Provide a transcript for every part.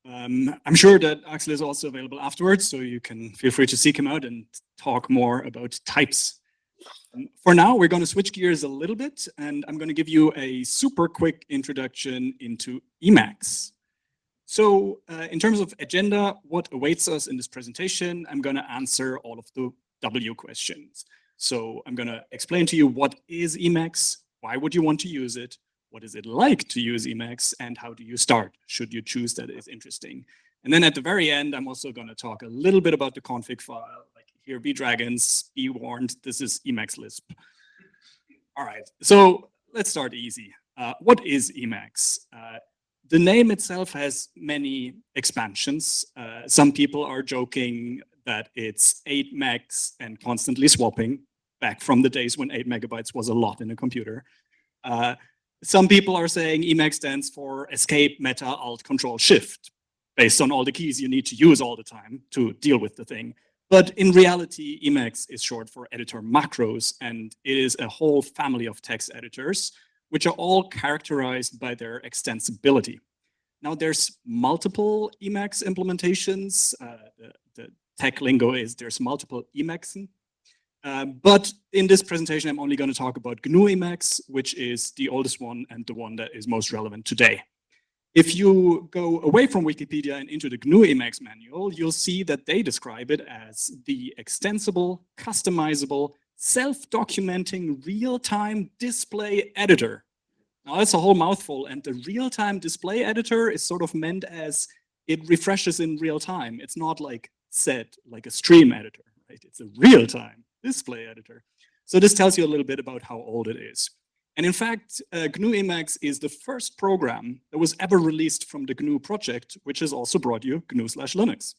I'm sure that Axel is also available afterwards, so you can feel free to seek him out and talk more about types. For now, we're going to switch gears a little bit, and I'm going to give you a super quick introduction into Emacs. So in terms of agenda, what awaits us in this presentation, I'm going to answer all of the W questions. So I'm going to explain to you what is Emacs, why would you want to use it, what is it like to use Emacs, and how do you start, should you choose that is interesting. And then at the very end, I'm also going to talk a little bit about the config file. Like here, be dragons, be warned, this is Emacs Lisp. All right, so let's start easy. What is Emacs? The name itself has many expansions. Some people are joking that it's 8 megs and constantly swapping, back from the days when 8 megabytes was a lot in a computer. Some people are saying Emacs stands for escape, meta, alt, control, shift, based on all the keys you need to use all the time to deal with the thing. But in reality, Emacs is short for editor macros, and it is a whole family of text editors, which are all characterized by their extensibility. Now, there's multiple Emacs implementations. The tech lingo is there's multiple Emacs. But in this presentation, I'm only going to talk about GNU Emacs, which is the oldest one and the one that is most relevant today. If you go away from Wikipedia and into the GNU Emacs manual, you'll see that they describe it as the extensible, customizable, self-documenting real-time display editor. Now that's a whole mouthful, and the real-time display editor is sort of meant as it refreshes in real time. It's not like set, like a stream editor, right? It's a real-time display editor. So this tells you a little bit about how old it is. And in fact, GNU Emacs is the first program that was ever released from the GNU project, which has also brought you GNU/Linux.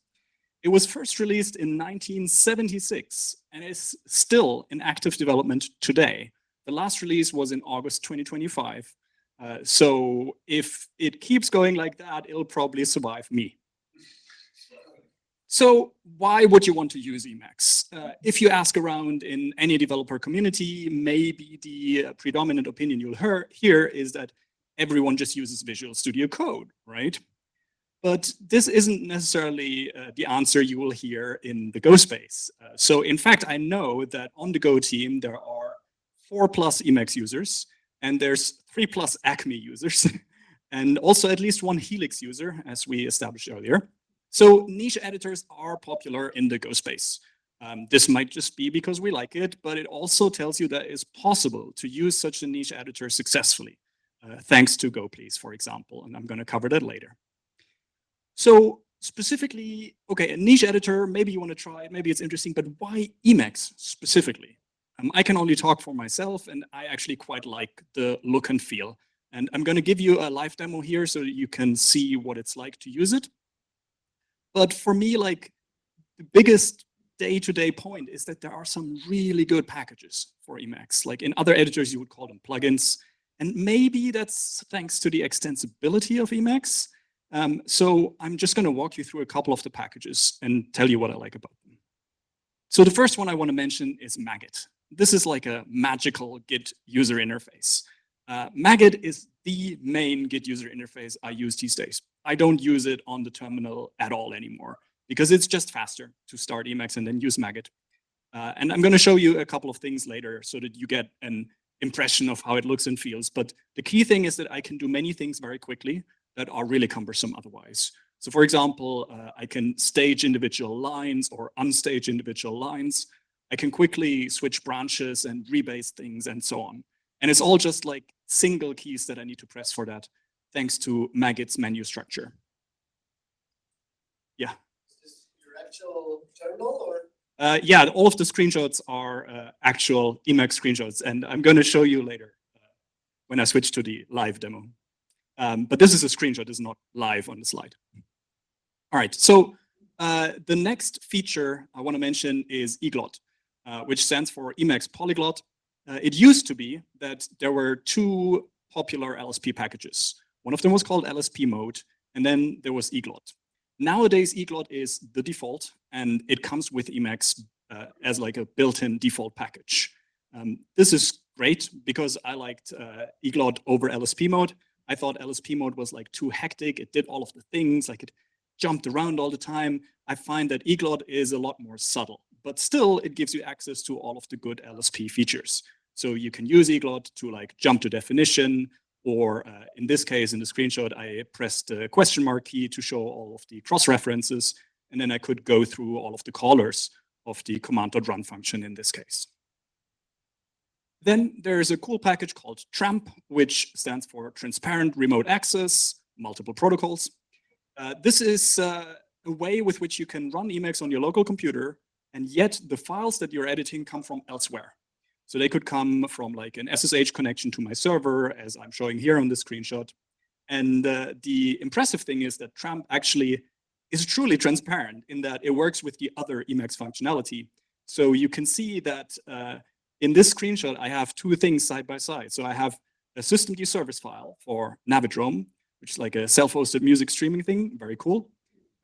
It was first released in 1976 and is still in active development today. The last release was in August 2025. So if it keeps going like that, it'll probably survive me. So why would you want to use Emacs? If you ask around in any developer community, maybe the predominant opinion you'll hear is that everyone just uses Visual Studio Code, right? But this isn't necessarily the answer you will hear in the Go space. So in fact, I know that on the Go team, there are 4+ Emacs users, and there's 3+ Acme users, and also at least 1 Helix user, as we established earlier. So niche editors are popular in the Go space. This might just be because we like it, but it also tells you that it's possible to use such a niche editor successfully, thanks to GoPlease, for example, and I'm going to cover that later. So specifically, okay, a niche editor, maybe you want to try it, maybe it's interesting, but why Emacs specifically? I can only talk for myself, and I actually quite like the look and feel. And I'm going to give you a live demo here so that you can see what it's like to use it. But for me, like, the biggest day-to-day point is that there are some really good packages for Emacs. Like in other editors, you would call them plugins. And maybe that's thanks to the extensibility of Emacs. So I'm just going to walk you through a couple of the packages and tell you what I like about them. So the first one I want to mention is Maggot. This is like a magical Git user interface. Maggot is the main Git user interface I use these days. I don't use it on the terminal at all anymore because it's just faster to start Emacs and then use Maggot. And I'm going to show you a couple of things later so that you get an impression of how it looks and feels. But the key thing is that I can do many things very quickly that are really cumbersome otherwise. So for example, I can stage individual lines or unstage individual lines. I can quickly switch branches and rebase things and so on. And it's all just like single keys that I need to press for that, thanks to Maggot's menu structure. Yeah. Is this your actual terminal or? Yeah, all of the screenshots are actual Emacs screenshots, and I'm going to show you later when I switch to the live demo. But this is a screenshot, it's not live on the slide. All right, so the next feature I want to mention is eglot, which stands for Emacs Polyglot. It used to be that there were 2 popular LSP packages. One of them was called LSP mode, and then there was eglot. Nowadays, eglot is the default, and it comes with Emacs as like a built-in default package. This is great because I liked eglot over LSP mode. I thought LSP mode was like too hectic. It did all of the things, like it jumped around all the time, I find that eglot is a lot more subtle, but still it gives you access to all of the good LSP features. So you can use eglot to like jump to definition, or in this case, in the screenshot, I pressed the question mark key to show all of the cross references, and then I could go through all of the callers of the command.run function in this case. Then there's a cool package called TRAMP, which stands for Transparent Remote Access, Multiple Protocols. This is a way with which you can run Emacs on your local computer, and yet the files that you're editing come from elsewhere. So they could come from like an SSH connection to my server, as I'm showing here on the screenshot. And the impressive thing is that TRAMP actually is truly transparent in that it works with the other Emacs functionality. So you can see that in this screenshot, I have two things side by side. So I have a systemd service file for Navidrome, which is like a self-hosted music streaming thing, very cool.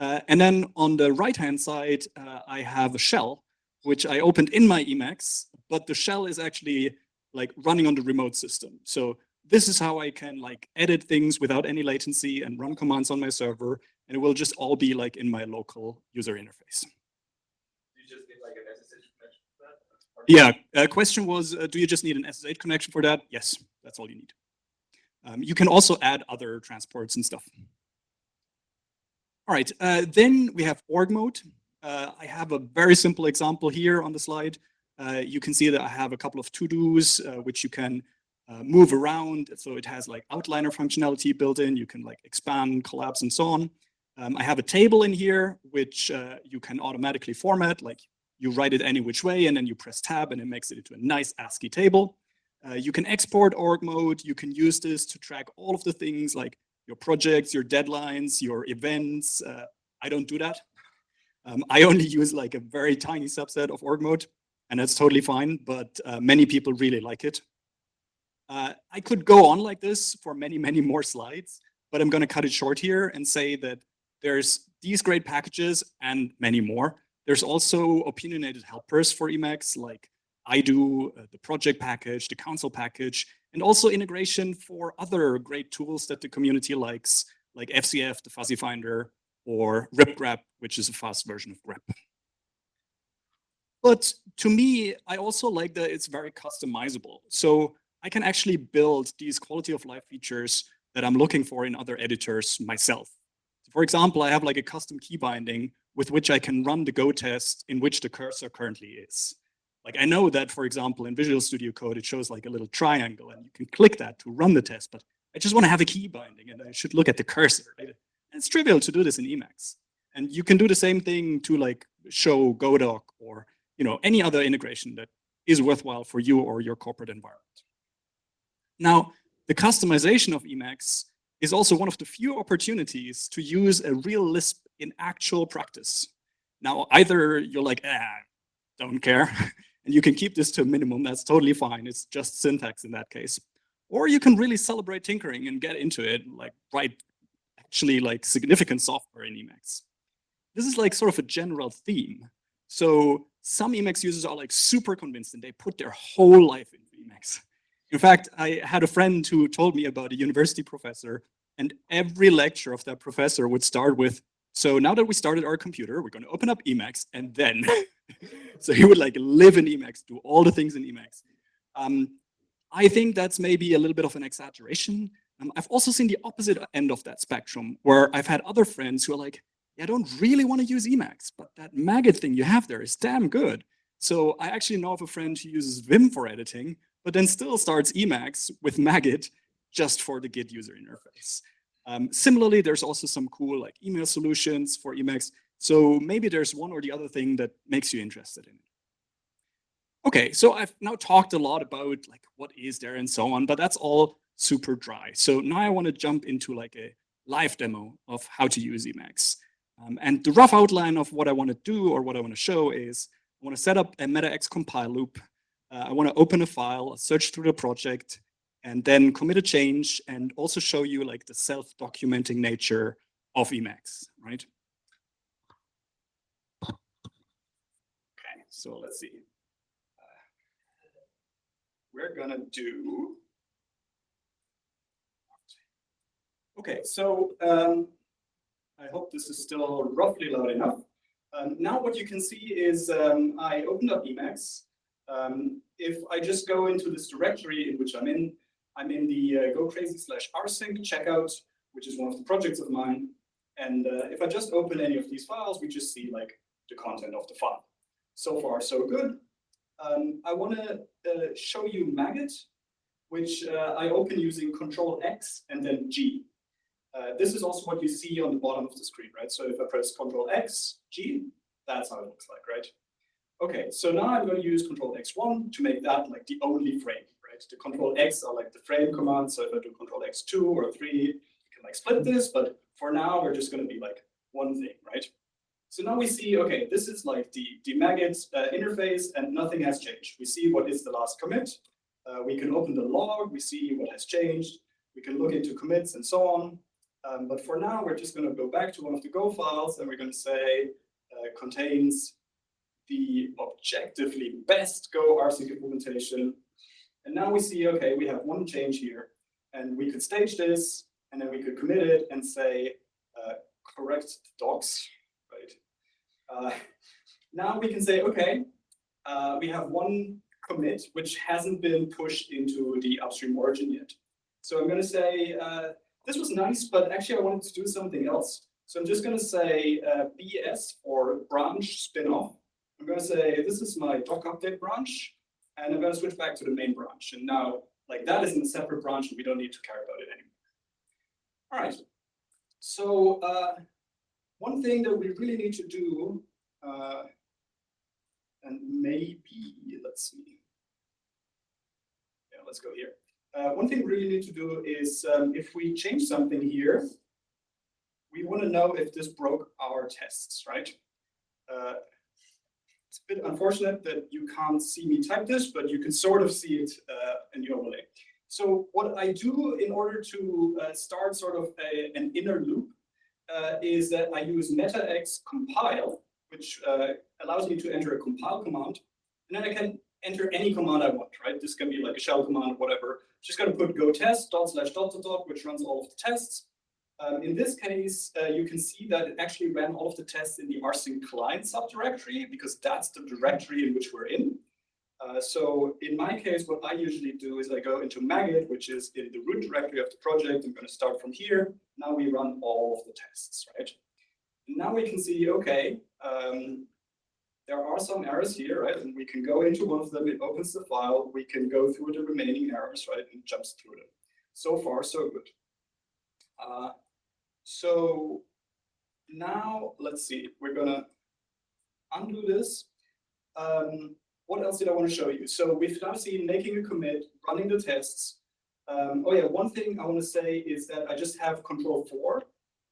And then on the right-hand side, I have a shell, which I opened in my Emacs, but the shell is actually like running on the remote system. So this is how I can like edit things without any latency and run commands on my server, and it will just all be like in my local user interface. You just need like an SSH connection for that? Yeah, question was, do you just need an SSH connection for that? Yes, that's all you need. You can also add other transports and stuff. All right, then we have org mode. I have a very simple example here on the slide. You can see that I have a couple of to-dos, which you can move around. So it has like outliner functionality built in. You can like expand, collapse, and so on. I have a table in here, which you can automatically format. Like you write it any which way, and then you press tab, and it makes it into a nice ASCII table. You can export org mode. You can use this to track all of the things like your projects, your deadlines, your events. I don't do that. I only use like a very tiny subset of org mode, and that's totally fine, but many people really like it. I could go on like this for many, many more slides, but I'm gonna cut it short here and say that there's these great packages and many more. There's also opinionated helpers for Emacs, like I do, the project package, the council package, and also integration for other great tools that the community likes, like FCF, the fuzzy finder, or ripgrep, which is a fast version of grep. But to me, I also like that it's very customizable. So I can actually build these quality of life features that I'm looking for in other editors myself. So for example, I have like a custom key binding with which I can run the Go test in which the cursor currently is. Like I know that, for example, in Visual Studio Code, it shows like a little triangle and you can click that to run the test, but I just want to have a key binding and I should look at the cursor. Right? It's trivial to do this in Emacs. And you can do the same thing to like show Godoc or any other integration that is worthwhile for you or your corporate environment. Now, the customization of Emacs is also one of the few opportunities to use a real Lisp in actual practice. Now, either you're like, don't care, and you can keep this to a minimum, that's totally fine, it's just syntax in that case. Or you can really celebrate tinkering and get into it, like write actually like significant software in Emacs. This is like sort of a general theme. So some Emacs users are like super convinced and they put their whole life into Emacs. In fact, I had a friend who told me about a university professor, and every lecture of that professor would start with, so now that we started our computer, we're going to open up Emacs, and then. So he would like live in Emacs, do all the things in Emacs. I think that's maybe a little bit of an exaggeration. I've also seen the opposite end of that spectrum, where I've had other friends who are like, yeah, I don't really want to use Emacs, but that maggot thing you have there is damn good. So I actually know of a friend who uses Vim for editing, but then still starts Emacs with maggot just for the Git user interface. Similarly, there's also some cool like email solutions for Emacs. So maybe there's one or the other thing that makes you interested in it. Okay, so I've now talked a lot about like what is there and so on, but that's all super dry. So now I want to jump into like a live demo of how to use Emacs. And the rough outline of what I want to do or what I want to show is I want to set up a metax compile loop. I want to open a file, search through the project, and then commit a change and also show you like the self-documenting nature of Emacs, right? Okay, so let's see. We're gonna do. Okay, so I hope this is still roughly loud enough. Now what you can see is I opened up Emacs. If I just go into this directory in which I'm in the gocrazy/rsync checkout, which is one of the projects of mine. And if I just open any of these files, we just see like the content of the file. So far, so good. I want to show you Maggot, which I open using Control-X and then G. This is also what you see on the bottom of the screen, right? So if I press Control-X, G, that's how it looks like, right? Okay, so now I'm going to use Control-X1 to make that like the only frame, right? The Control-X are like the frame commands. So if I do Control-X2 or 3, you can like split this, but for now, we're just going to be like one thing, right? So now we see, okay, this is like the Maggot interface and nothing has changed. We see what is the last commit. We can open the log, we see what has changed. We can look into commits and so on. But for now, we're just going to go back to one of the Go files and we're going to say contains the objectively best Go rsync implementation. And now we see, okay, we have one change here. And we could stage this, and then we could commit it and say correct the docs, right? Now we can say, okay, we have one commit which hasn't been pushed into the upstream origin yet. So I'm going to say, this was nice, but actually I wanted to do something else. So I'm just going to say BS for branch spin-off. I'm going to say, this is my doc update branch, and I'm going to switch back to the main branch. And now, like that is in a separate branch, and we don't need to care about it anymore. All right. So one thing that we really need to do, and maybe, let's see. Yeah, let's go here. One thing we really need to do is if we change something here, we want to know if this broke our tests, right? It's a bit unfortunate that you can't see me type this, but you can sort of see it in the overlay. So what I do in order to start sort of an inner loop is that I use metax compile, which allows me to enter a compile command, and then I can enter any command I want, right? This can be like a shell command, whatever. Just going to put go test /./, which runs all of the tests. In this case, you can see that it actually ran all of the tests in the rsync client subdirectory, because that's the directory in which we're in. So in my case, what I usually do is I go into Maggot, which is in the root directory of the project. I'm going to start from here. Now we run all of the tests, right? And now we can see, okay, there are some errors here, right? And we can go into one of them. It opens the file. We can go through the remaining errors, right? And jumps through them. So far, so good. So now let's see. We're going to undo this. What else did I want to show you? So we've now seen making a commit, running the tests. Oh yeah, one thing I want to say is that I just have Control-4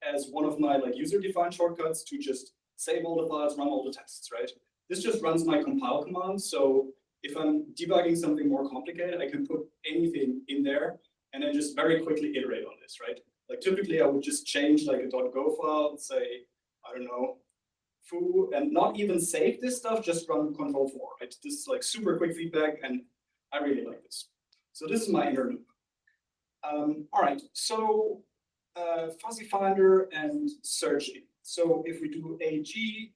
as one of my like user-defined shortcuts to just save all the files, run all the tests, right? This just runs my compile command. So if I'm debugging something more complicated, I can put anything in there and then just very quickly iterate on this, right? Like typically I would just change like a .go file and say, I don't know, foo, and not even save this stuff, just run Control-4, right? This is like super quick feedback and I really like this. So this is my inner loop. All right, so fuzzy finder and searching. So if we do AG,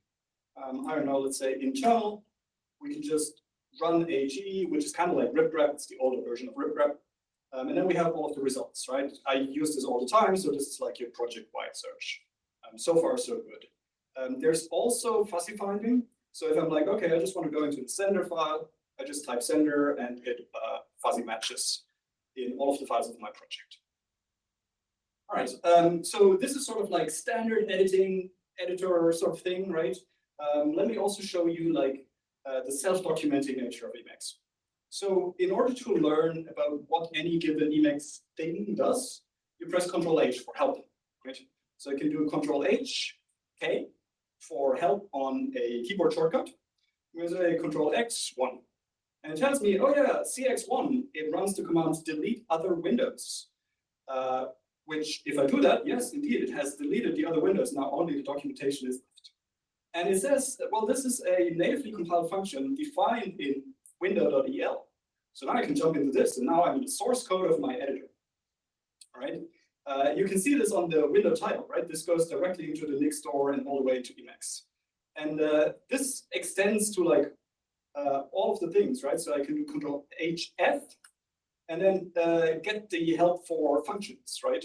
I don't know, let's say internal, we can just run AG, which is kind of like ripgrep. It's the older version of ripgrep. And then we have all of the results, right? I use this all the time, so this is like your project-wide search. So far, so good. There's also fuzzy finding. So if I'm like, okay, I just want to go into the sender file, I just type sender and hit fuzzy matches in all of the files of my project. All right, so this is sort of like standard editing editor sort of thing, right? Let me also show you like the self-documenting nature of Emacs. So in order to learn about what any given Emacs thing does, you press Control-H for help, right? So I can do Control-H, K, for help on a keyboard shortcut. I'm going to say Control-X1. And it tells me, oh yeah, CX1, it runs the command delete other windows. Which, if I do that, yes, indeed, it has deleted the other windows. Now only the documentation is left. And it says, well, this is a natively compiled function defined in window.el. So now I can jump into this, and now I'm in the source code of my editor. All right. You can see this on the window title, right? This goes directly into the Nix store and all the way to Emacs. And this extends to like all of the things, right? So I can do Control HF and then get the help for functions, right?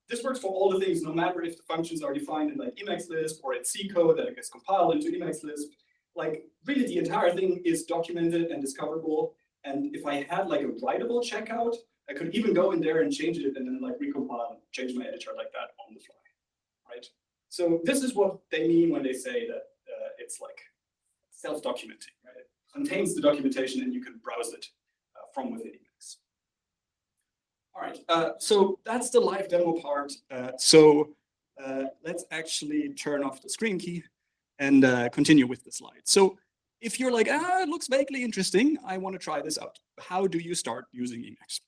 This works for all the things, no matter if the functions are defined in like Emacs Lisp or in C code that it gets compiled into Emacs Lisp. Like really the entire thing is documented and discoverable. And if I had like a writable checkout, I could even go in there and change it and then like recompile and change my editor like that on the fly, right? So this is what they mean when they say that it's like self-documenting, right? It contains the documentation and you can browse it from within Emacs. All right, so that's the live demo part. Let's actually turn off the screen key and continue with the slide. So if you're like, it looks vaguely interesting, I want to try this out. How do you start using Emacs?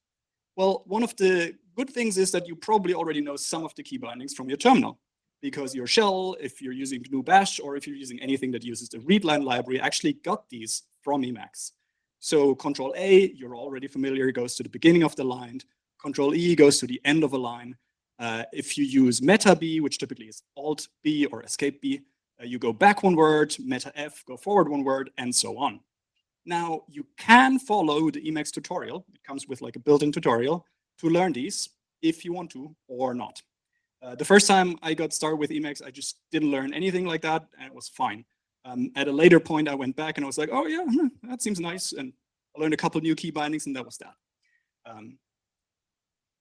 Well, one of the good things is that you probably already know some of the key bindings from your terminal, because your shell, if you're using GNU Bash, or if you're using anything that uses the readline library, actually got these from Emacs. So Control A, you're already familiar, goes to the beginning of the line. Control E goes to the end of a line. If you use Meta B, which typically is Alt B or Escape B, you go back one word, Meta F, go forward one word, and so on. Now, you can follow the Emacs tutorial. It comes with like a built-in tutorial to learn these if you want to or not. The first time I got started with Emacs, I just didn't learn anything like that, and it was fine. At a later point, I went back and I was like, oh yeah, that seems nice. And I learned a couple new key bindings, and that was that.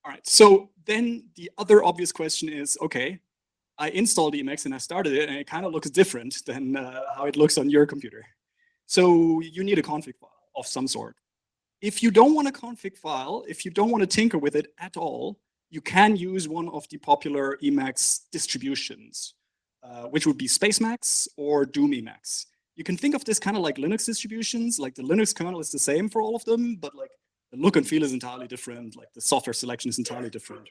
All right, so then the other obvious question is, okay, I installed Emacs and I started it, and it kind of looks different than how it looks on your computer. So you need a config file of some sort. If you don't want a config file, if you don't want to tinker with it at all, you can use one of the popular Emacs distributions, which would be Spacemacs or Doom Emacs. You can think of this kind of like Linux distributions, like the Linux kernel is the same for all of them, but like the look and feel is entirely different, like the software selection is entirely different.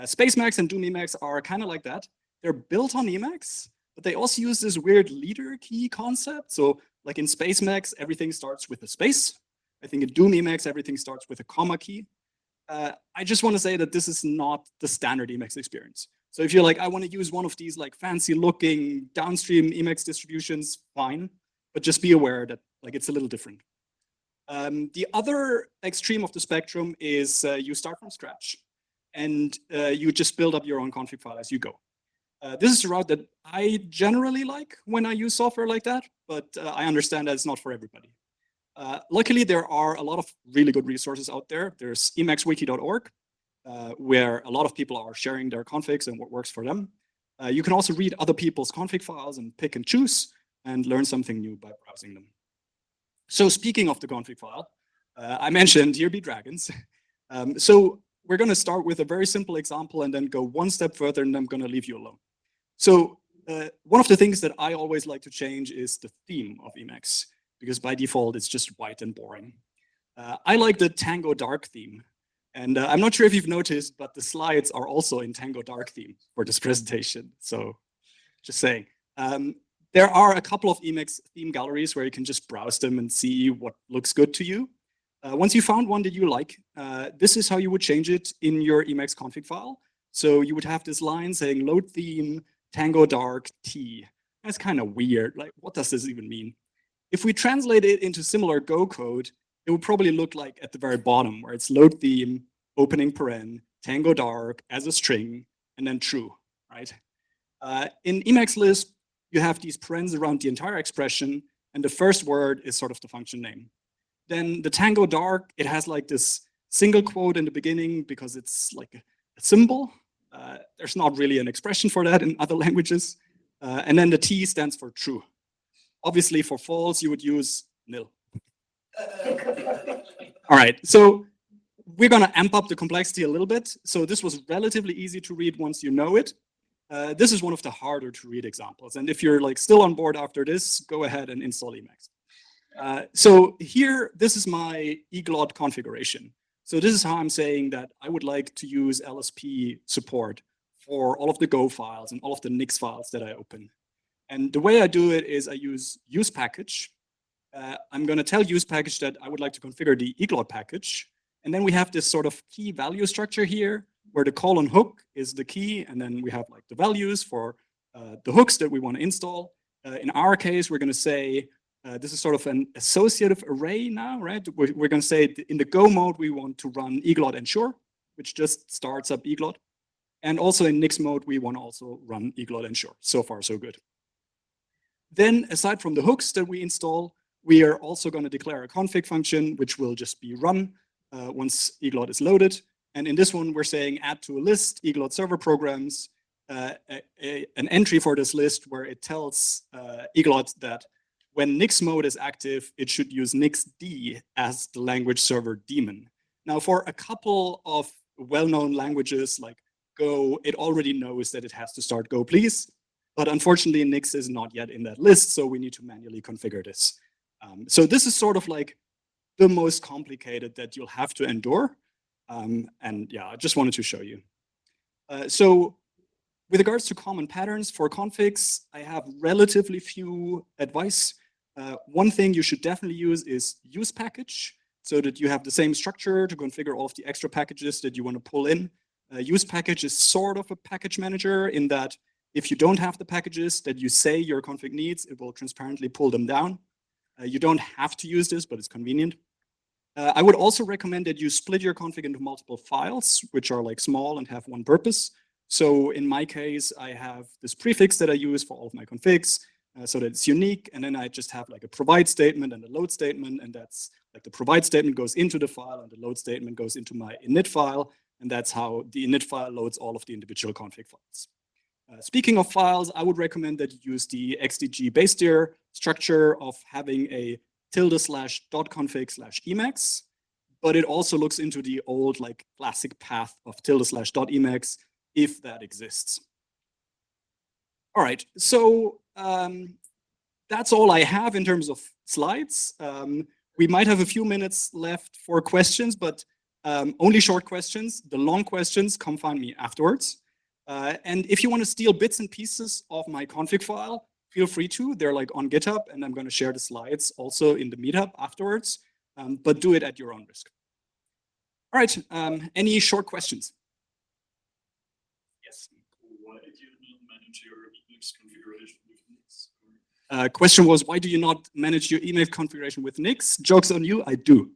Spacemacs and Doom Emacs are kind of like that. They're built on Emacs, but they also use this weird leader key concept. So like in Spacemacs, everything starts with a space. I think in Doom Emacs, everything starts with a comma key. I just want to say that this is not the standard Emacs experience. So if you're like, I want to use one of these like fancy looking downstream Emacs distributions, fine, but just be aware that like it's a little different. The other extreme of the spectrum is you start from scratch and you just build up your own config file as you go. This is a route that I generally like when I use software like that, but I understand that it's not for everybody. Luckily, there are a lot of really good resources out there. There's emacswiki.org, where a lot of people are sharing their configs and what works for them. You can also read other people's config files and pick and choose and learn something new by browsing them. So speaking of the config file, I mentioned here be dragons. So we're going to start with a very simple example and then go one step further, and I'm going to leave you alone. So one of the things that I always like to change is the theme of Emacs, because by default, it's just white and boring. I like the Tango Dark theme. And I'm not sure if you've noticed, but the slides are also in Tango Dark theme for this presentation. So just saying. There are a couple of Emacs theme galleries where you can just browse them and see what looks good to you. Once you found one that you like, this is how you would change it in your Emacs config file. So you would have this line saying load theme Tango Dark T. That's kind of weird. Like, what does this even mean? If we translate it into similar Go code, it would probably look like at the very bottom, where it's load theme, opening paren, Tango Dark as a string, and then true, right? In Emacs Lisp, you have these parens around the entire expression, and the first word is sort of the function name. Then the Tango Dark, it has like this single quote in the beginning because it's like a symbol. There's not really an expression for that in other languages. And then the T stands for true. Obviously, for false, you would use nil. All right, so we're going to amp up the complexity a little bit. So this was relatively easy to read once you know it. This is one of the harder to read examples. And if you're like still on board after this, go ahead and install Emacs. So here, this is my eglot configuration. So this is how I'm saying that I would like to use LSP support for all of the Go files and all of the Nix files that I open. And the way I do it is I use usePackage. I'm going to tell usePackage that I would like to configure the eglot package. And then we have this sort of key value structure here, where the colon hook is the key, and then we have like the values for the hooks that we want to install. In our case, we're going to say, this is sort of an associative array now, right? We're going to say in the Go mode, we want to run eglot ensure, which just starts up eglot. And also in Nix mode, we want to also run eglot ensure. So far, so good. Then aside from the hooks that we install, we are also going to declare a config function, which will just be run once eglot is loaded. And in this one, we're saying add to a list eglot server programs, an entry for this list where it tells eglot that when Nix mode is active, it should use nixd as the language server daemon. Now, for a couple of well-known languages like Go, it already knows that it has to start Go please. But unfortunately, Nix is not yet in that list, so we need to manually configure this. So this is sort of like the most complicated that you'll have to endure. And yeah, I just wanted to show you. So with regards to common patterns for configs, I have relatively few advice. One thing you should definitely use is use package, so that you have the same structure to configure all of the extra packages that you want to pull in. Use package is sort of a package manager in that if you don't have the packages that you say your config needs, it will transparently pull them down. You don't have to use this, but it's convenient. I would also recommend that you split your config into multiple files, which are like small and have one purpose. So in my case, I have this prefix that I use for all of my configs so that it's unique. And then I just have like a provide statement and a load statement. And that's like the provide statement goes into the file and the load statement goes into my init file. And that's how the init file loads all of the individual config files. Speaking of files, I would recommend that you use the XDG base tier structure of having a ~.config/Emacs, but it also looks into the old like classic path of ~.Emacs if that exists. All right, so that's all I have in terms of slides. We might have a few minutes left for questions, but only short questions. The long questions, come find me afterwards. And if you want to steal bits and pieces of my config file, feel free to. They're like on GitHub, and I'm going to share the slides also in the meetup afterwards, but do it at your own risk. All right, any short questions? Yes. Why did you not manage your Emacs configuration with Nix? Question was, why do you not manage your Emacs configuration with Nix? Joke's on you, I do.